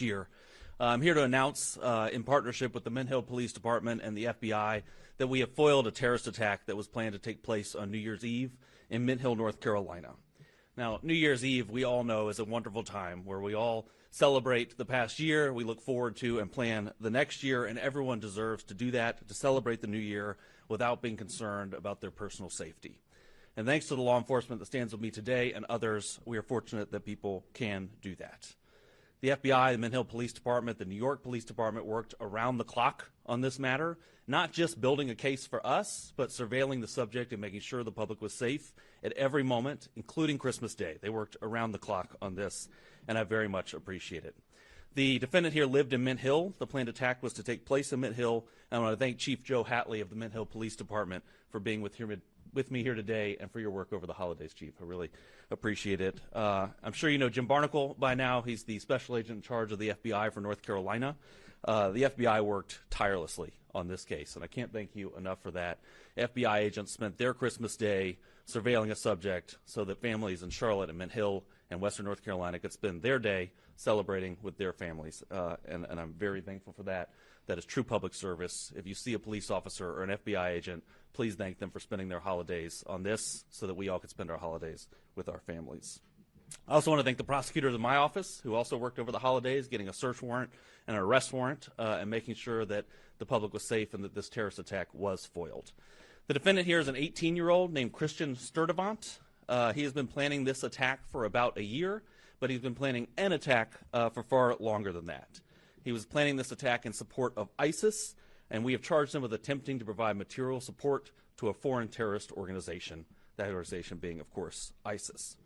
year. I'm here to announce, in partnership with the Mint Hill Police Department and the FBI, that we have foiled a terrorist attack that was planned to take place on New Year's Eve in Mint Hill, North Carolina. Now, New Year's Eve, we all know, is a wonderful time where we all celebrate the past year, we look forward to and plan the next year, and everyone deserves to do that, to celebrate the new year without being concerned about their personal safety. And thanks to the law enforcement that stands with me today and others, we are fortunate that people can do that. The FBI, the Mint Hill Police Department, the New York Police Department worked around the clock on this matter, not just building a case for us, but surveilling the subject and making sure the public was safe at every moment, including Christmas Day. They worked around the clock on this, and I very much appreciate it. The defendant here lived in Mint Hill. The planned attack was to take place in Mint Hill. I want to thank Chief Joe Hatley of the Mint Hill Police Department for being with me here today and for your work over the holidays, Chief. I really appreciate it. I'm sure you know Jim Barnacle by now. He's the special agent in charge of the FBI for North Carolina. The FBI worked tirelessly on this case, and I can't thank you enough for that. FBI agents spent their Christmas Day surveilling a subject so that families in Charlotte and Mint Hill and Western North Carolina could spend their day celebrating with their families, and I'm very thankful for that. That is true public service. If you see a police officer or an FBI agent, please thank them for spending their holidays on this so that we all could spend our holidays with our families. I also want to thank the prosecutors in my office who also worked over the holidays getting a search warrant and an arrest warrant and making sure that the public was safe and that this terrorist attack was foiled. The defendant here is an 18-year-old named Christian Sturdivant. He has been planning this attack for about a year, but he's been planning an attack for far longer than that. He was planning this attack in support of ISIS, and we have charged him with attempting to provide material support to a foreign terrorist organization, that organization being, of course, ISIS.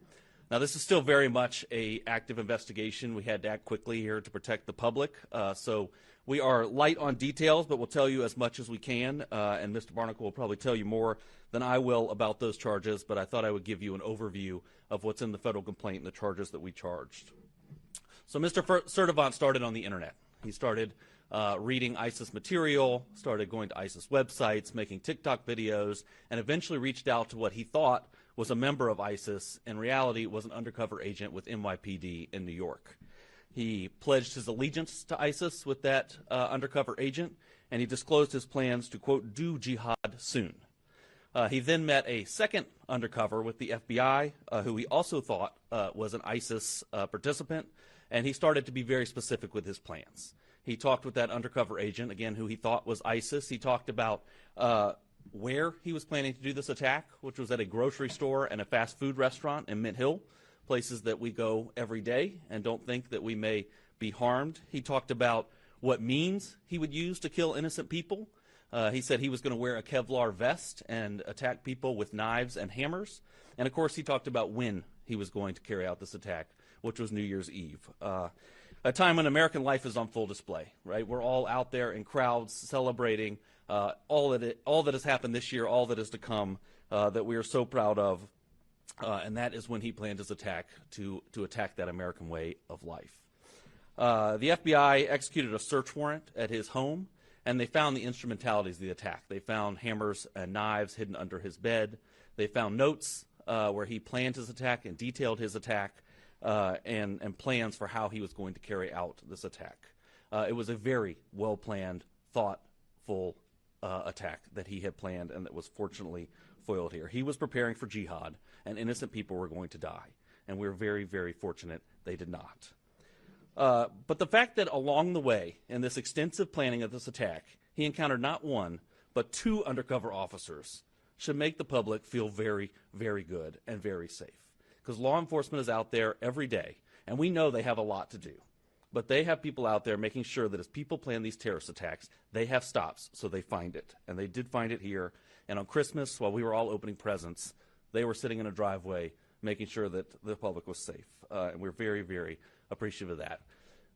Now, this is still very much an active investigation. We had to act quickly here to protect the public, so we are light on details, but we'll tell you as much as we can, and Mr. Barnacle will probably tell you more than I will about those charges, but I thought I would give you an overview of what's in the federal complaint and the charges that we charged. So Mr. Sturdivant started on the internet. He started reading ISIS material, started going to ISIS websites, making TikTok videos, and eventually reached out to what he thought was a member of ISIS. In reality, was an undercover agent with NYPD in New York. He pledged his allegiance to ISIS with that undercover agent, and he disclosed his plans to, quote, do jihad soon. He then met a second undercover with the FBI, who he also thought was an ISIS participant, and he started to be very specific with his plans. He talked with that undercover agent, again, who he thought was ISIS. He talked about where he was planning to do this attack, which was at a grocery store and a fast food restaurant in Mint Hill, places that we go every day and don't think that we may be harmed. He talked about what means he would use to kill innocent people. He said he was going to wear a Kevlar vest and attack people with knives and hammers. And, of course, he talked about when he was going to carry out this attack, which was New Year's Eve. A time when American life is on full display, right? We're all out there in crowds celebrating all that has happened this year, all that is to come, that we are so proud of, and that is when he planned his attack to attack that American way of life. The FBI executed a search warrant at his home, and they found the instrumentalities of the attack. They found hammers and knives hidden under his bed. They found notes where he planned his attack and detailed his attack, and plans for how he was going to carry out this attack. It was a very well-planned, thoughtful attack that he had planned and that was fortunately foiled here. He was preparing for jihad, and innocent people were going to die, and we're very, very fortunate they did not. But the fact that along the way, in this extensive planning of this attack, he encountered not one, but two undercover officers should make the public feel very, very good and very safe. Because law enforcement is out there every day, and we know they have a lot to do. But they have people out there making sure that as people plan these terrorist attacks, they have stops so they find it. And they did find it here. And on Christmas, while we were all opening presents, they were sitting in a driveway making sure that the public was safe. And we're very, very appreciative of that.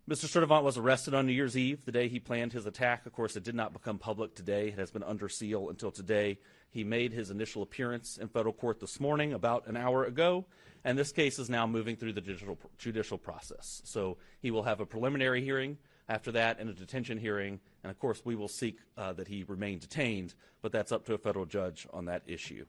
Mr. Sturdivant was arrested on New Year's Eve, the day he planned his attack. Of course, it did not become public today. It has been under seal until today. He made his initial appearance in federal court this morning, about an hour ago, and this case is now moving through the judicial process. So he will have a preliminary hearing after that and a detention hearing, and of course we will seek that he remain detained, but that's up to a federal judge on that issue.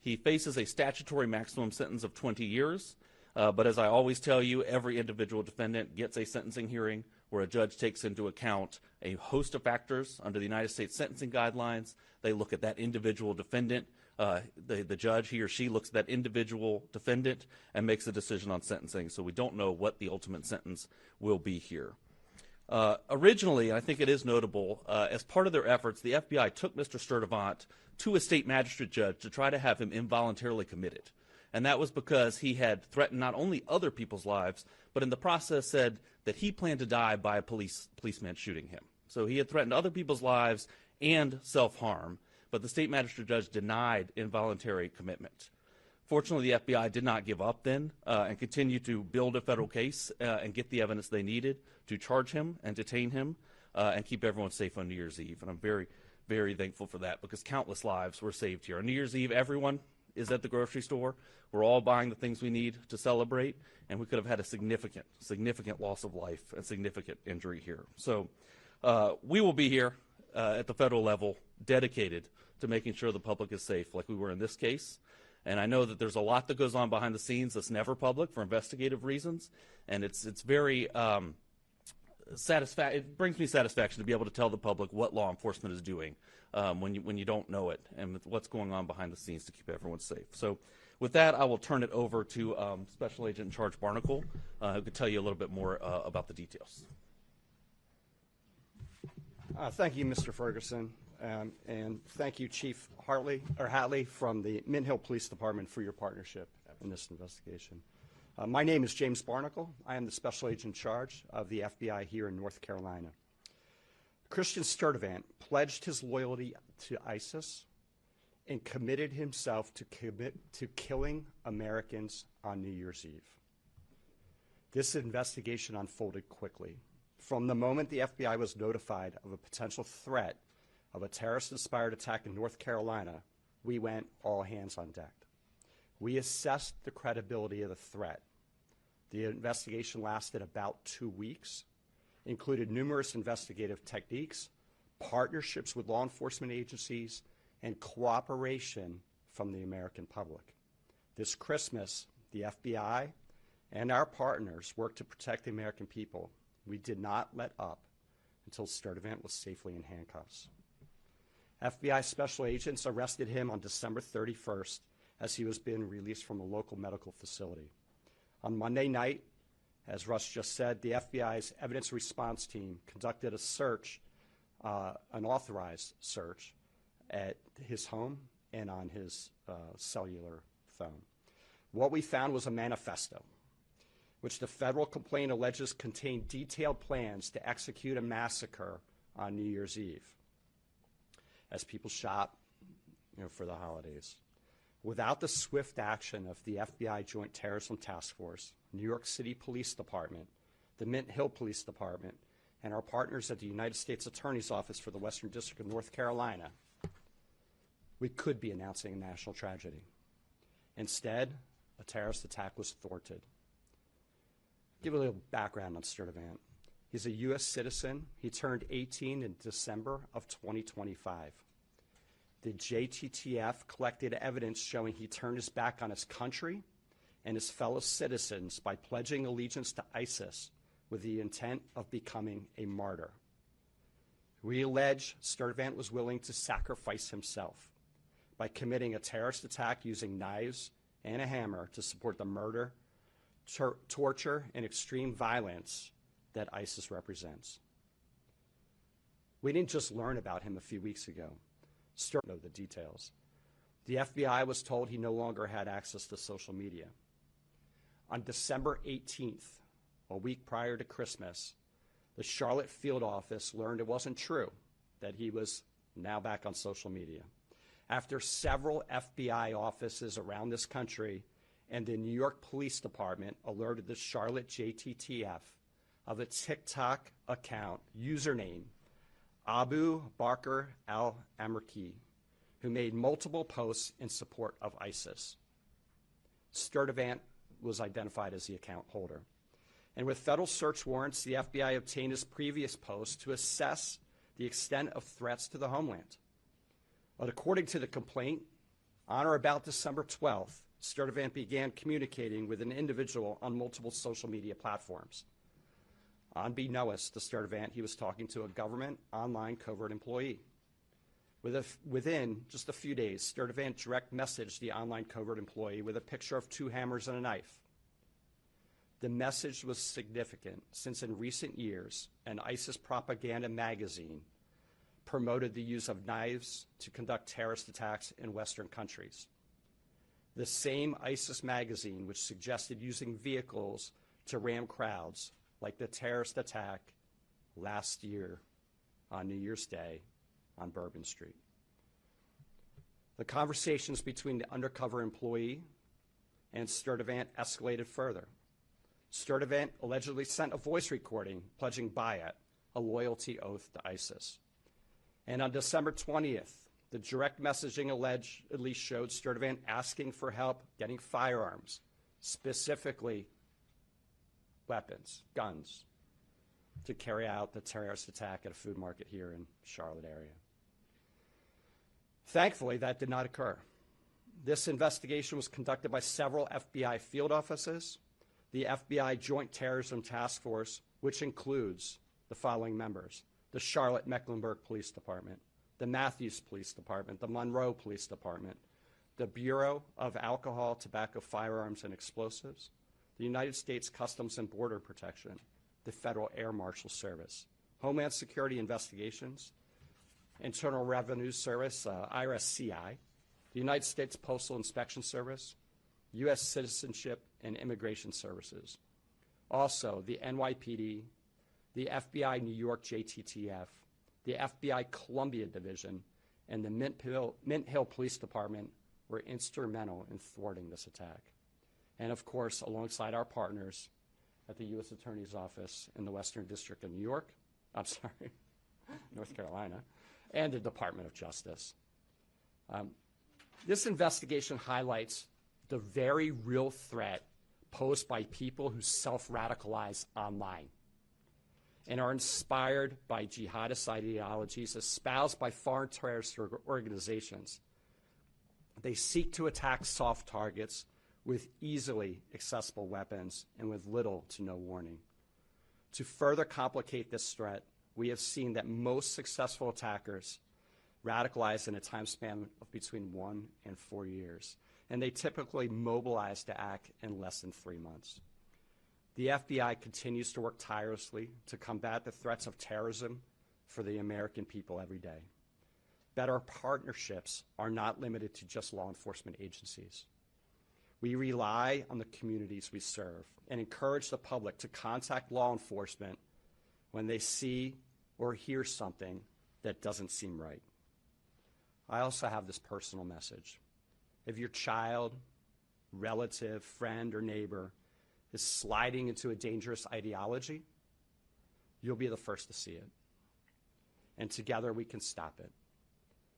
He faces a statutory maximum sentence of 20 years. But as I always tell you, every individual defendant gets a sentencing hearing where a judge takes into account a host of factors under the United States sentencing guidelines. They look at that individual defendant. The judge, he or she, looks at that individual defendant and makes a decision on sentencing. So we don't know what the ultimate sentence will be here. Originally, I think it is notable, as part of their efforts, the FBI took Mr. Sturdivant to a state magistrate judge to try to have him involuntarily committed. And that was because he had threatened not only other people's lives, but in the process said that he planned to die by a policeman shooting him. So he had threatened other people's lives and self-harm, but the state magistrate judge denied involuntary commitment. Fortunately, the FBI did not give up then and continued to build a federal case and get the evidence they needed to charge him and detain him and keep everyone safe on New Year's Eve. And I'm very, very thankful for that because countless lives were saved here. On New Year's Eve, everyone is at the grocery store. We're all buying the things we need to celebrate, and we could have had a significant, significant loss of life and significant injury here. So we will be here at the federal level dedicated to making sure the public is safe like we were in this case. And I know that there's a lot that goes on behind the scenes that's never public for investigative reasons, and it's very it brings me satisfaction to be able to tell the public what law enforcement is doing when you don't know it and what's going on behind the scenes to keep everyone safe. So with that, I will turn it over to Special Agent in Charge Barnacle, who could tell you a little bit more about the details. Thank you, Mr. Ferguson, and thank you, Chief Hatley from the Mint Hill Police Department for your partnership in this investigation. My name is James Barnacle. I am the Special Agent in charge of the FBI here in North Carolina. Christian Sturdivant pledged his loyalty to ISIS and committed himself to killing Americans on New Year's Eve. This investigation unfolded quickly. From the moment the FBI was notified of a potential threat of a terrorist-inspired attack in North Carolina, we went all hands on deck. We assessed the credibility of the threat. The investigation lasted about 2 weeks, included numerous investigative techniques, partnerships with law enforcement agencies, and cooperation from the American public. This Christmas, the FBI and our partners worked to protect the American people. We did not let up until Sturdivant was safely in handcuffs. FBI special agents arrested him on December 31st as he was being released from a local medical facility. On Monday night, as Russ just said, the FBI's evidence response team conducted a search, an authorized search, at his home and on his cellular phone. What we found was a manifesto, which the federal complaint alleges contained detailed plans to execute a massacre on New Year's Eve as people shop, for the holidays. Without the swift action of the FBI Joint Terrorism Task Force, New York City Police Department, the Mint Hill Police Department, and our partners at the United States Attorney's Office for the Western District of North Carolina, we could be announcing a national tragedy. Instead, a terrorist attack was thwarted. Give a little background on Sturdivant. He's a U.S. citizen. He turned 18 in December of 2025. The JTTF collected evidence showing he turned his back on his country and his fellow citizens by pledging allegiance to ISIS with the intent of becoming a martyr. We allege Sturdivant was willing to sacrifice himself by committing a terrorist attack using knives and a hammer to support the murder, torture, and extreme violence that ISIS represents. We didn't just learn about him a few weeks ago. Sturdivant know the details. The FBI was told he no longer had access to social media. On December 18th, a week prior to Christmas, the Charlotte field office learned it wasn't true that he was now back on social media. After several FBI offices around this country and the New York Police Department alerted the Charlotte JTTF of a TikTok account username, Abu Bakr al-Amerki, who made multiple posts in support of ISIS. Sturdivant was identified as the account holder. And with federal search warrants, the FBI obtained his previous posts to assess the extent of threats to the homeland. But according to the complaint, on or about December 12th, Sturdivant began communicating with an individual on multiple social media platforms. Unbeknownst to Sturdivant, he was talking to a government online covert employee. Within just a few days, Sturdivant direct messaged the online covert employee with a picture of 2 hammers and a knife. The message was significant since in recent years, an ISIS propaganda magazine promoted the use of knives to conduct terrorist attacks in Western countries. The same ISIS magazine which suggested using vehicles to ram crowds, like the terrorist attack last year on New Year's Day on Bourbon Street. The conversations between the undercover employee and Sturdivant escalated further. Sturdivant allegedly sent a voice recording pledging Bayat, a loyalty oath to ISIS. And on December 20th, the direct messaging allegedly showed Sturdivant asking for help getting firearms, specifically weapons, guns, to carry out the terrorist attack at a food market here in Charlotte area. Thankfully, that did not occur. This investigation was conducted by several FBI field offices, the FBI Joint Terrorism Task Force, which includes the following members: the Charlotte Mecklenburg Police Department, the Matthews Police Department, the Monroe Police Department, the Bureau of Alcohol, Tobacco, Firearms, and Explosives, the United States Customs and Border Protection, the Federal Air Marshal Service, Homeland Security Investigations, Internal Revenue Service, IRS-CI, the United States Postal Inspection Service, U.S. Citizenship and Immigration Services. Also, the NYPD, the FBI New York JTTF, the FBI Columbia Division, and the Mint Hill Police Department were instrumental in thwarting this attack. And of course, alongside our partners at the U.S. Attorney's Office in the Western District of North Carolina, and the Department of Justice. This investigation highlights the very real threat posed by people who self-radicalize online and are inspired by jihadist ideologies espoused by foreign terrorist organizations. They seek to attack soft targets with easily accessible weapons and with little to no warning. To further complicate this threat, we have seen that most successful attackers radicalize in a time span of between 1 and 4 years, and they typically mobilize to act in less than 3 months. The FBI continues to work tirelessly to combat the threats of terrorism for the American people every day. But our partnerships are not limited to just law enforcement agencies. We rely on the communities we serve and encourage the public to contact law enforcement when they see or hear something that doesn't seem right. I also have this personal message. If your child, relative, friend, or neighbor is sliding into a dangerous ideology, you'll be the first to see it. And together we can stop it.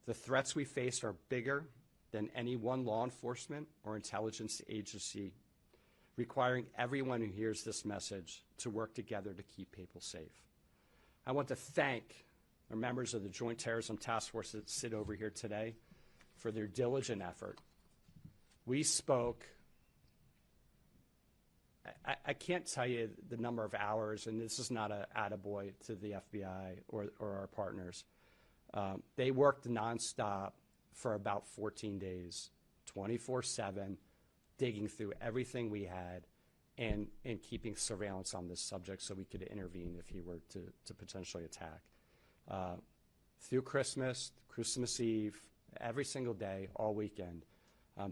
The threats we face are bigger than any one law enforcement or intelligence agency, requiring everyone who hears this message to work together to keep people safe. I want to thank our members of the Joint Terrorism Task Force that sit over here today for their diligent effort. We spoke, I can't tell you the number of hours, and this is not an attaboy to the FBI or our partners. They worked nonstop for about 14 days, 24/7, digging through everything we had and keeping surveillance on this subject so we could intervene if he were to potentially attack. Through Christmas Eve, every single day, all weekend.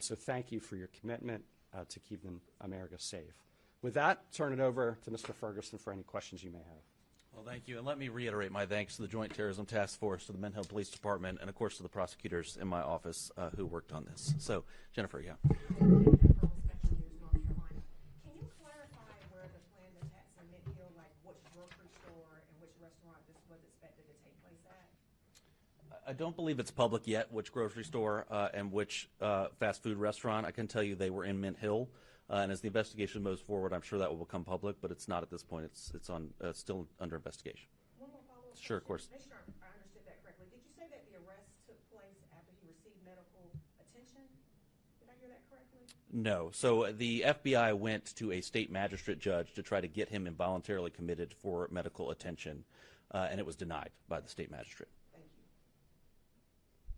So thank you for your commitment to keeping America safe. With that, turn it over to Mr. Ferguson for any questions you may have. Well, thank you. And let me reiterate my thanks to the Joint Terrorism Task Force, to the Mint Hill Police Department, and of course to the prosecutors in my office who worked on this. So, Jennifer, yeah. Can you clarify where the planned attacks in Mint Hill, like which grocery store and which restaurant this was expected to take place at? I don't believe it's public yet which grocery store and which fast food restaurant. I can tell you they were in Mint Hill. And as the investigation moves forward, I'm sure that will become public, but it's not at this point. It's still under investigation. One more follow-up Sure, of course. Make sure I understood that correctly. Did you say that the arrest took place after he received medical attention? Did I hear that correctly? No. So the FBI went to a state magistrate judge to try to get him involuntarily committed for medical attention, and it was denied by the state magistrate. Thank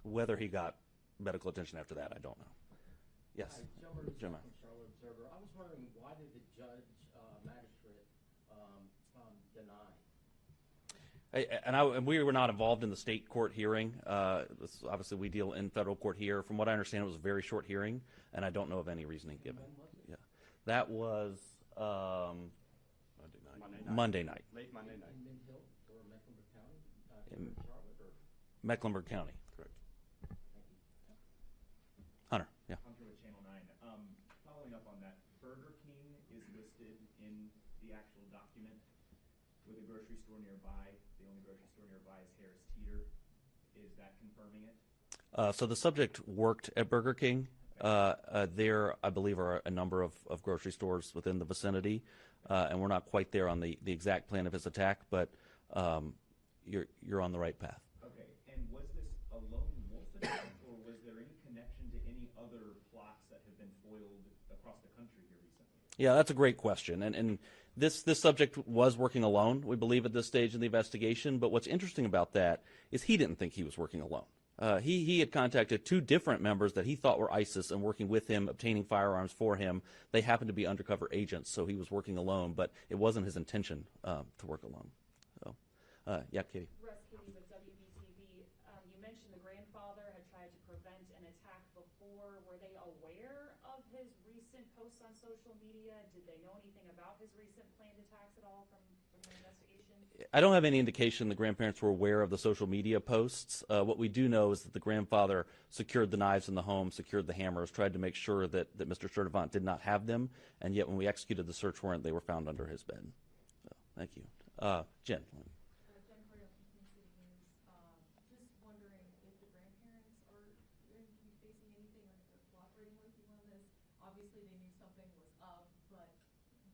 you. Whether he got medical attention after that, I don't know. Yes. Hi, Joe Murphy Jim. from Charlotte Observer. I was wondering, why did the judge, magistrate, deny? And we were not involved in the state court hearing. Obviously, we deal in federal court here. From what I understand, it was a very short hearing, and I don't know of any reasoning given. When was it? Yeah, that was Monday night, Late Monday night. In Mint Hill or Mecklenburg County? In- Charlotte or? Mecklenburg County. Correct. Thank you. Hunter, yeah. Hunter with Channel 9. Following up on that, Burger King is listed in the actual document with a grocery store nearby. The only grocery store nearby is Harris Teeter. Is that confirming it? So the subject worked at Burger King. There, I believe, are a number of grocery stores within the vicinity, and we're not quite there on the exact plan of his attack, but you're on the right path. Okay, and was this a lone wolf attack, or was there any connection to any other plots that have been foiled across the country here recently? Yeah, that's a great question, and this subject was working alone, we believe, at this stage in the investigation. But what's interesting about that is he didn't think he was working alone. He had contacted two different members that he thought were ISIS and working with him, obtaining firearms for him. They happened to be undercover agents, so he was working alone, but it wasn't his intention to work alone. So, yeah, Katie. Russ Katie with WBTV. You mentioned the grandfather had tried to prevent an attack before. Were they aware of his recent posts on social media? Did they know anything about his recent planned attacks at all from the investigation? I don't have any indication the grandparents were aware of the social media posts. What we do know is that the grandfather secured the knives in the home, secured the hammers, tried to make sure that Mr. Sturdivant did not have them, and yet when we executed the search warrant, they were found under his bed. So, thank you. Jen. Jen Cordell from Queen City News. Just wondering if the grandparents are going to be facing anything, or if they're cooperating with you on this. Obviously, they knew something was up, but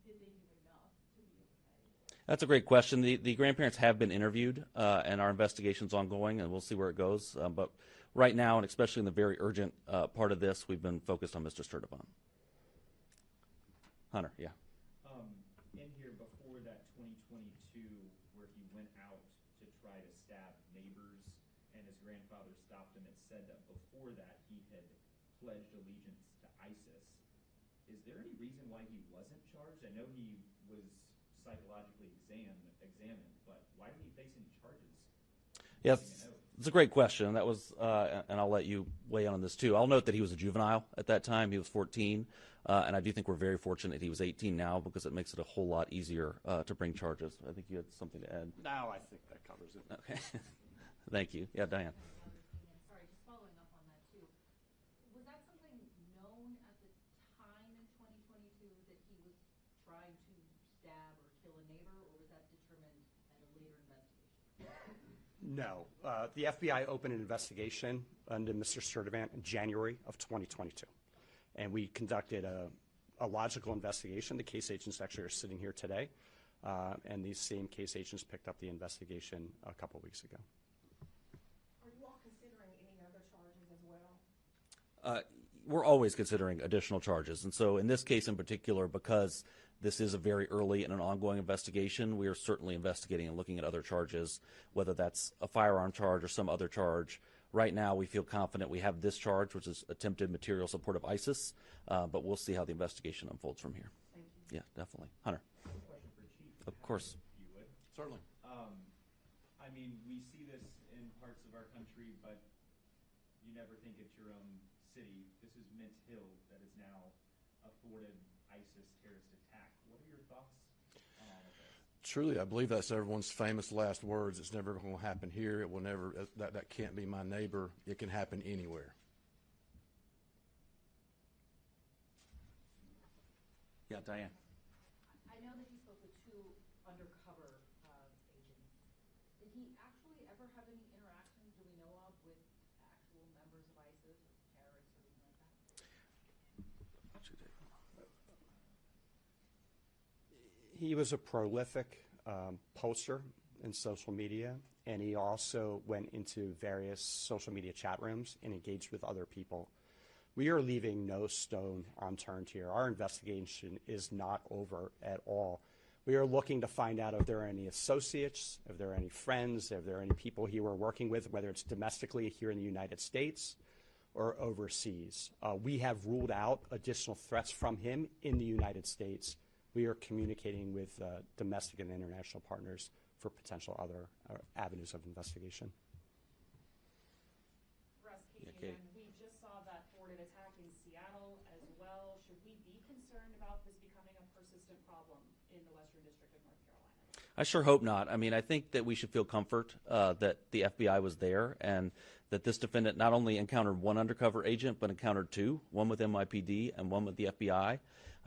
did they do enough to be okay? That's a great question. The grandparents have been interviewed, and our investigation's ongoing, and we'll see where it goes. But right now, and especially in the very urgent part of this, we've been focused on Mr. Sturdivant. Hunter, yeah. In here before that 2022, where he went out to try to stab neighbors and his grandfather stopped him, it said that before that he had pledged allegiance to ISIS. Is there any reason why he wasn't charged? I know he was psychologically examined, but why didn't he face any charges? Yes, it's a great question. That was, and I'll let you weigh in on this too. I'll note that he was a juvenile at that time. He was 14, and I do think we're very fortunate he was 18 now, because it makes it a whole lot easier to bring charges. I think you had something to add. No, I think that covers it. Okay. Thank you. Yeah, Diane. Sorry, just following up on that too. Was that something known at the time in 2022 that he was trying to stab or kill a neighbor, or was that determined at a later investigation? No. The FBI opened an investigation into Mr. Sturdivant in January of 2022. And we conducted a logical investigation. The case agents actually are sitting here today. And these same case agents picked up the investigation a couple weeks ago. Are you all considering any other charges as well? We're always considering additional charges. And so in this case in particular, because this is a very early and an ongoing investigation, we are certainly investigating and looking at other charges, whether that's a firearm charge or some other charge. Right now, we feel confident we have this charge, which is attempted material support of ISIS, but we'll see how the investigation unfolds from here. Thank you. Yeah, definitely. Hunter. I have a question for Chief. Of course. If you would. Certainly. I mean, we see this in parts of our country, but you never think it's your own city. This is Mint Hill that is now a thwarted ISIS terrorist attack. What are your thoughts on all of this? Truly, I believe that's everyone's famous last words. It's never going to happen here. It will never, that can't be my neighbor. It can happen anywhere. Yeah, Diane. I know that he spoke with two undercover agents. Did he actually ever have any interactions, do we know of, with actual members of ISIS or terrorists or anything like that? He was a prolific poster in social media, and he also went into various social media chat rooms and engaged with other people. We are leaving no stone unturned here. Our investigation is not over at all. We are looking to find out if there are any associates, if there are any friends, if there are any people he were working with, whether it's domestically here in the United States or overseas. We have ruled out additional threats from him in the United States. We are communicating with domestic and international partners for potential other avenues of investigation. Russ, Yeah, Katie, Katie. and we just saw that forwarded attack in Seattle as well. Should we be concerned about this becoming a persistent problem in the Western District of North Carolina? I sure hope not. I mean, I think that we should feel comfort that the FBI was there and that this defendant not only encountered one undercover agent, but encountered two, one with NYPD and one with the FBI,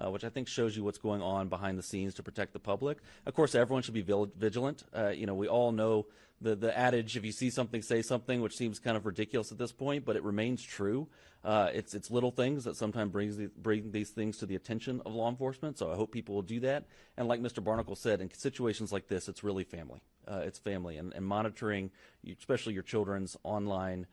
which I think shows you what's going on behind the scenes to protect the public. Of course, everyone should be vigilant. We all know the adage, if you see something, say something, which seems kind of ridiculous at this point, but it remains true. It's little things that sometimes bring these things to the attention of law enforcement, so I hope people will do that. And like Mr. Barnacle said, in situations like this, it's really family. It's family, and monitoring, especially your children's online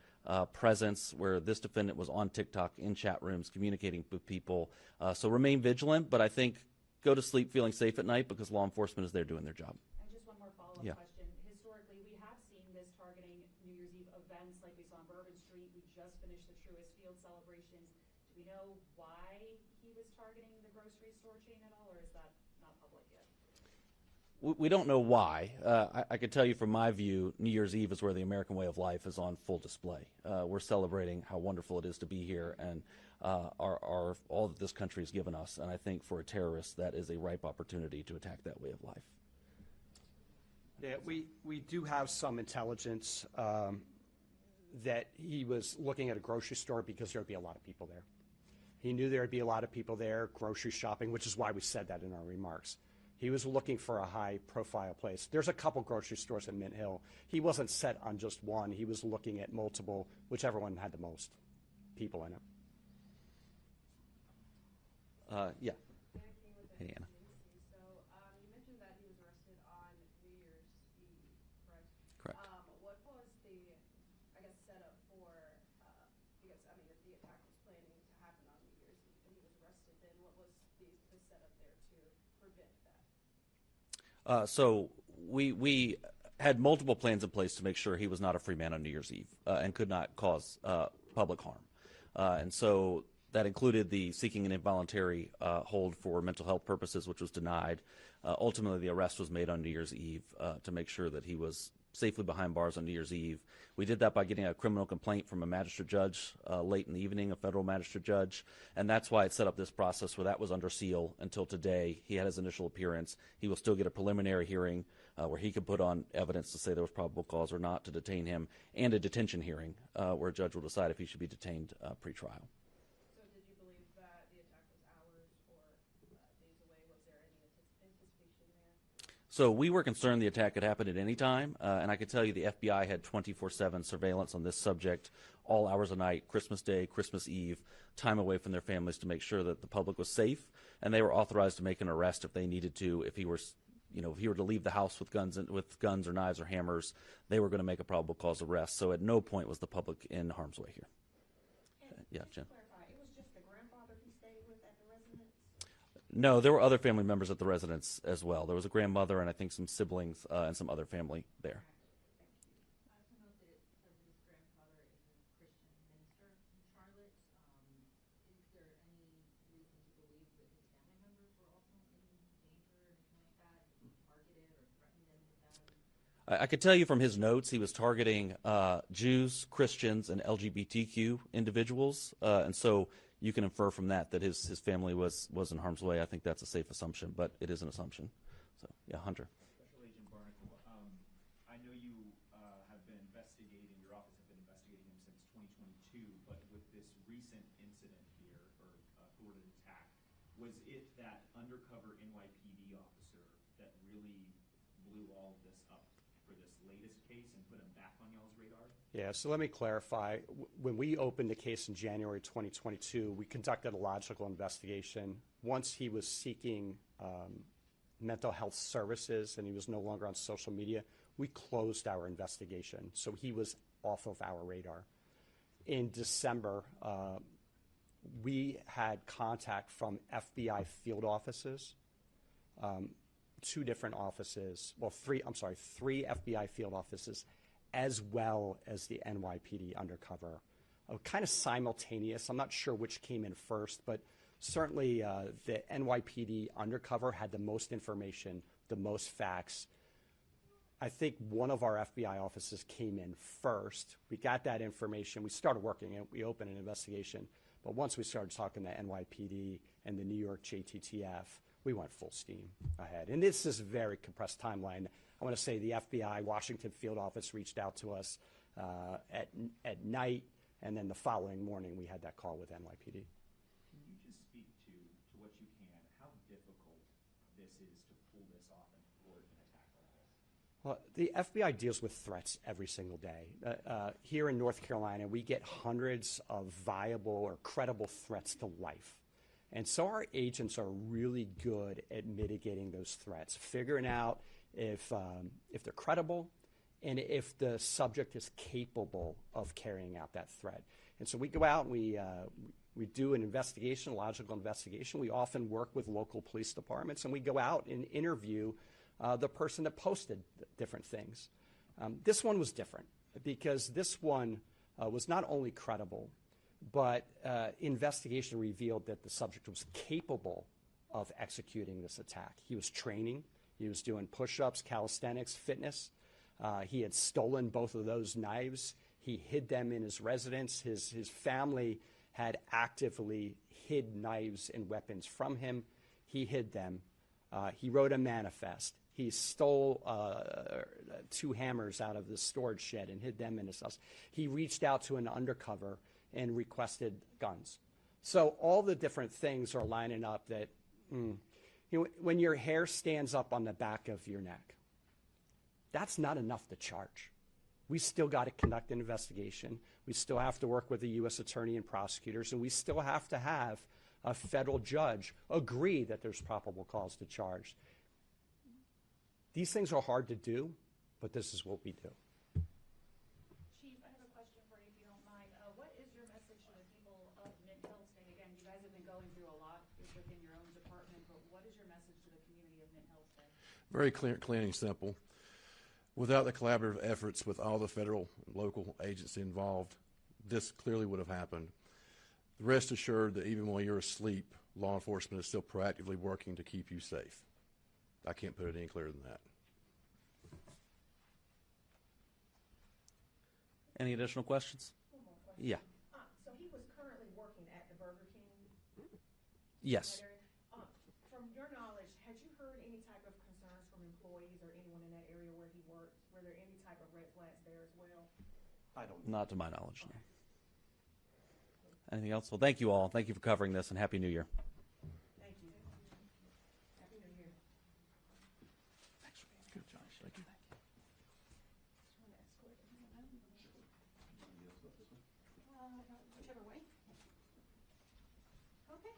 presence, where this defendant was on TikTok, in chat rooms, communicating with people. So remain vigilant, but I think go to sleep feeling safe at night because law enforcement is there doing their job. And just one more follow-up Yeah. question. Historically, we have seen this targeting New Year's Eve events like we saw on Bourbon Street. We just finished the Truist Field celebrations. Do we know why he was targeting the grocery store chain at all, or is that not public yet? We don't know why. I can tell you from my view, New Year's Eve is where the American way of life is on full display. We're celebrating how wonderful it is to be here and all that this country has given us. And I think for a terrorist, that is a ripe opportunity to attack that way of life. Yeah, we do have some intelligence that he was looking at a grocery store because there would be a lot of people there. He knew there would be a lot of people there, grocery shopping, which is why we said that in our remarks. He was looking for a high-profile place. There's a couple grocery stores in Mint Hill. He wasn't set on just one. He was looking at multiple, whichever one had the most people in it. Yeah. Connecting with Hey, Anna. Macy. So you mentioned that he was arrested on New Year's Eve, correct? Correct. What was the, I guess, setup for, because, I mean, if the attack was planning to happen on New Year's Eve and he was arrested, then what was the setup there to prevent that? So we had multiple plans in place to make sure he was not a free man on New Year's Eve and could not cause public harm. And so that included the seeking an involuntary hold for mental health purposes, which was denied. Ultimately, the arrest was made on New Year's Eve to make sure that he was safely behind bars on New Year's Eve. We did that by getting a criminal complaint from a magistrate judge late in the evening, a federal magistrate judge, and that's why it set up this process where that was under seal until today. He had his initial appearance. He will still get a preliminary hearing where he could put on evidence to say there was probable cause or not to detain him, and a detention hearing where a judge will decide if he should be detained pre-trial. So did you believe that the attack was hours or days away? Was there any anticipation there? So we were concerned the attack could happen at any time, and I can tell you the FBI had 24/7 surveillance on this subject, all hours of night, Christmas Day, Christmas Eve, time away from their families to make sure that the public was safe, and they were authorized to make an arrest if they needed to. If he were, if he were to leave the house with guns or knives or hammers, they were going to make a probable cause arrest. So at no point was the public in harm's way here. Yeah, Jen. To clarify, it was just the grandfather he stayed with at the residence? No, there were other family members at the residence as well. There was a grandmother and I think some siblings and some other family there. I also note that it says his grandfather is a Christian minister in Charlotte. Is there any reason to believe that his family members were also in danger or anything like that? He targeted or threatened them with that? I could tell you from his notes, he was targeting Jews, Christians, and LGBTQ individuals, and so you can infer from that that his family was in harm's way. I think that's a safe assumption, but it is an assumption. So, yeah, Hunter. Special Agent Barnacle, I know you have been investigating, your office have been investigating him since 2022, but with this recent incident here, or thwarted attack, was it that undercover NYPD officer that really blew all of this up for this latest case and put him back on y'all's radar? Yeah, so let me clarify. When we opened the case in January 2022, we conducted a logical investigation. Once he was seeking mental health services and he was no longer on social media, we closed our investigation. So he was off of our radar. In December, we had contact from FBI field offices, two different offices, well, three FBI field offices, as well as the NYPD undercover, kind of simultaneous. I'm not sure which came in first, but certainly the NYPD undercover had the most information, the most facts. I think one of our FBI offices came in first. We got that information. We started working it. We opened an investigation. But once we started talking to NYPD and the New York JTTF, we went full steam ahead. And this is a very compressed timeline. I want to say the FBI Washington field office reached out to us at night, and then the following morning we had that call with NYPD. Can you just speak to what you can, how difficult this is to pull this off and thwart an attack like this? Well, the FBI deals with threats every single day. Here in North Carolina, we get hundreds of viable or credible threats to life. And so our agents are really good at mitigating those threats, figuring out if they're credible and if the subject is capable of carrying out that threat. And so we go out and we do an investigation, a logical investigation. We often work with local police departments, and we go out and interview the person that posted different things. This one was different because this one was not only credible, but investigation revealed that the subject was capable of executing this attack. He was training. He was doing push-ups, calisthenics, fitness. He had stolen both of those knives. He hid them in his residence. His family had actively hid knives and weapons from him. He hid them. He wrote a manifest. He stole 2 hammers out of the storage shed and hid them in his house. He reached out to an undercover and requested guns. So all the different things are lining up that, when your hair stands up on the back of your neck, that's not enough to charge. We still got to conduct an investigation. We still have to work with the U.S. attorney and prosecutors, and we still have to have a federal judge agree that there's probable cause to charge. These things are hard to do, but this is what we do. Chief, I have a question for you, if you don't mind. What is your message to the people of Mint-Hill today? Again, you guys have been going through a lot within your own department, but what is your message to the community of Mint-Hill today? Very clean and simple. Without the collaborative efforts with all the federal and local agencies involved, this clearly would have happened. Rest assured that even while you're asleep, law enforcement is still proactively working to keep you safe. I can't put it any clearer than that. Any additional questions? One more question. Yeah. So he was currently working at the Burger King? Yes. that area. From your knowledge, had you heard any type of concerns from employees or anyone in that area where he worked? Were there any type of red flags there as well? I don't. Not to my knowledge, no. Anything else? Well, thank you all. Thank you for covering this, and Happy New Year. Thank you. Happy New Year. Thanks. Good, Josh. Thank you. Whichever way. Okay.